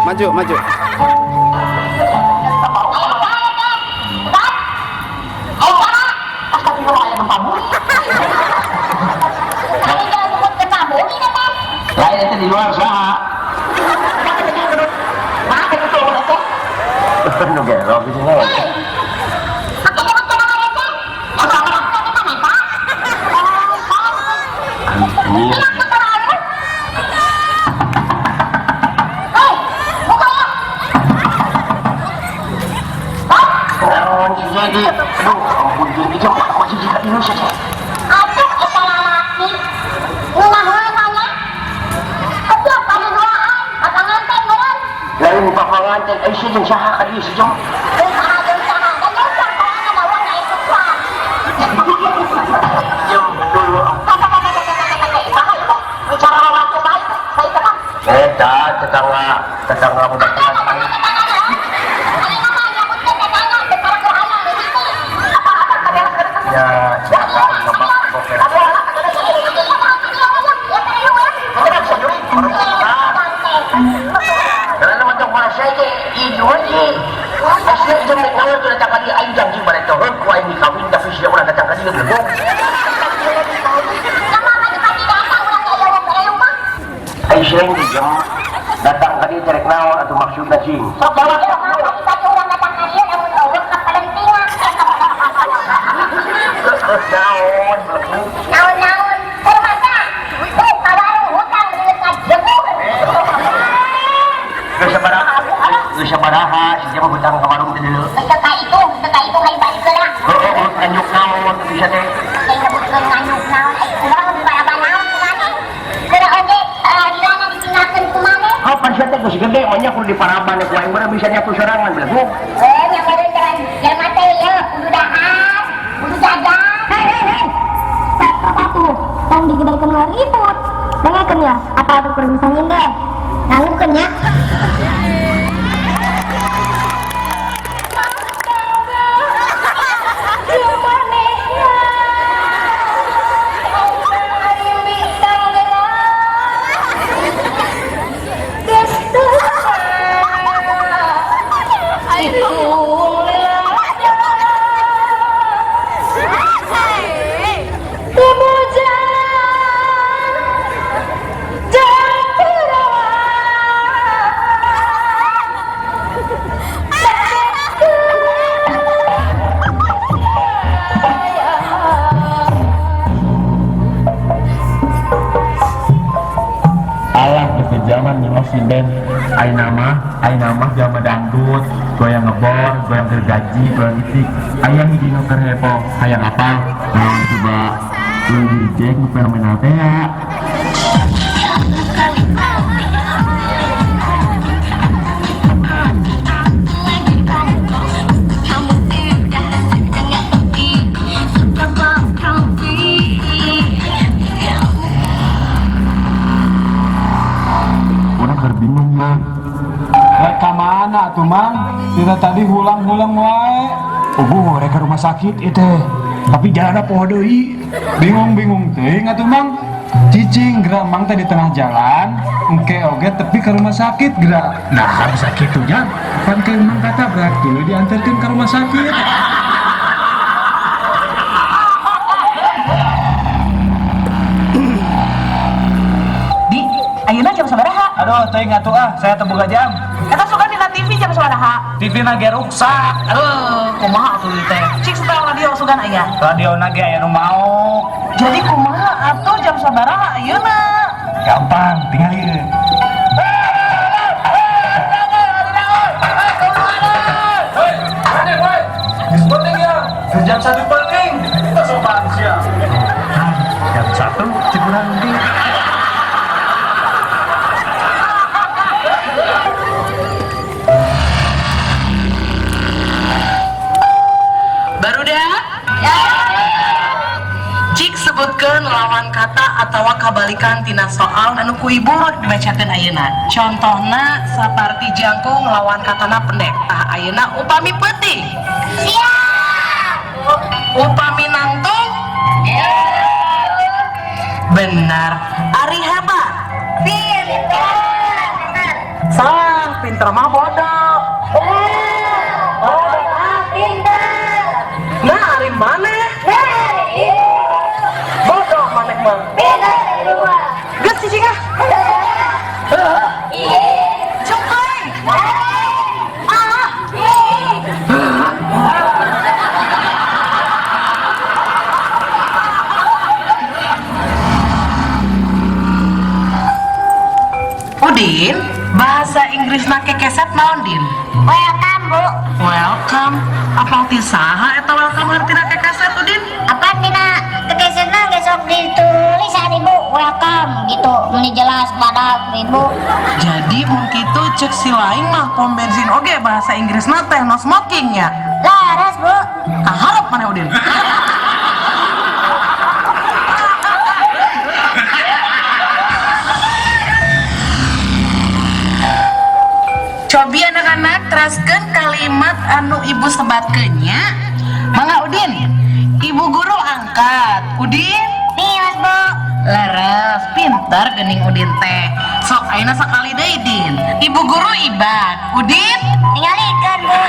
Maju, maju. Lain itu di luar saha. Nu gelok di sini. Jadi, aduh, ampun jadi coba masih juga dulu saja. Aduh, eta lalaki. Ulah-ulahnya. Setiap kali duaan, apa nganten meureun. Lain muka panganten, ai sih jeung saha ka dieu sejong. Deus saha deus saha. Dan deus saha kawangan lawan na itu kuat. Jom dulu. Bicara lalaki baik, baik teman. Eta tetangga budak baik. Ya, silakan Bapak Boker. Karena macam mana saya ke ijuan ni. Asli jemuk nawar tu datang kali aing janji balik tu. Ku aing dikawin tapi siapa orang datang kali lebih lebih. Aing sering dijam datang kali terek nawar atau maksudnya sing. Sok jawab dong, tadi orang datang kalian namun orang kapalentingan. Naon, Naon-naon, termata. Kawarung hutang dekat jemur. Geus sabaraha si jama hutang ka warung teh dulu. Teka itu hai balik lah. Heeh, anyuk naon bisa teh. Saya sebutkan nganyuk naon, kurang berapa naon kumane. Kena oge, dirana ditinggalkan kumane. Apa sih teh geus gede manya kudu diparaban ku aing bener bisa nyapu sorangan bener. Yang keren keren, yang mate ya, kudu dahar, kudu jajan. Hei. Apa tuh? Yang digedarkan luar ribut. Dengarkan ya, apa aku kurang bisa ngindeh. Nanggukan ya. Zaman si band Aina mah jama dangdut, goyang ngebor, goyang gergaji, goyang itik. Ayang di dino keur heboh, hayang apa? Nah, coba lu direjek nu fenomenal teh ya. Bingung mang. Reka mana tuh mang? Tidak tadi hulang-hulang wae. Reka rumah sakit itu. Tapi jalan poho deui. Bingung-bingung teh atuh mang. Cicing gerak mang tadi tengah jalan, engke oge tepi ke rumah sakit gerak. Nah, bisa kitu nya. Pan ke mang kata berarti diantarkeun ke rumah sakit. Ayeuna jam sabaraha? Aduh, teuing atuh saya teu boga jam. Eta suka dina TV jam sabaraha? TV na ge ruksak. Kumaha atuh teh? Cik setel radio sugan aya. Radio na ge aya nu mau. Jadi kumaha atuh jam sabaraha ayeuna? Gampang, tinggal ieu. Jam 1 penting, kita sopan siap. Jam 1 cikurang di. Baru dah? Ya. Sebutkan lawan kata atau kabalikan tina soal anu ku ibu dibacakeun ayeuna. Contohna saparti jangkung lawan katana pendek. Tah ayeuna upami peuting. Siap. Upami nangtung. Benar. Ari hebat. Pintar. Salah, pinter mah bodoh. Pintar. Nah, ari maneh? Bodoh maneh mah. Pintar dua. Geus cicing ah. Cukuy. Udin, bahasa Inggris na kekeset naon Din? Welcome, Bu. Welcome. Apa ti saha eta welcome artina kekeset Udin? Apa tina kekesetna geus sok ditulis ari Bu, welcome gitu. Meni jelas badak Ibu. Jadi mun kitu cek si lain mah pom bensin oge bahasa Inggrisna teh no smoking nya. Laras, Bu. Kaharep maneh Udin. Cobi anak-anak teraskeun kalimat anu ibu sebatkeun nya. Mangga Udin. Ibu guru angkat. Udin. Pios, Bu. Laras, pintar geuning Udin teh. Sok ayeuna sakali deui Din. Ibu guru ibat. Udin. Tingalikeun, Bu.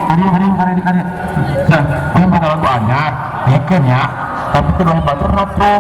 Hari nah, ini bakal lagu anyar, ya kan ya, tapi kedua batur tuh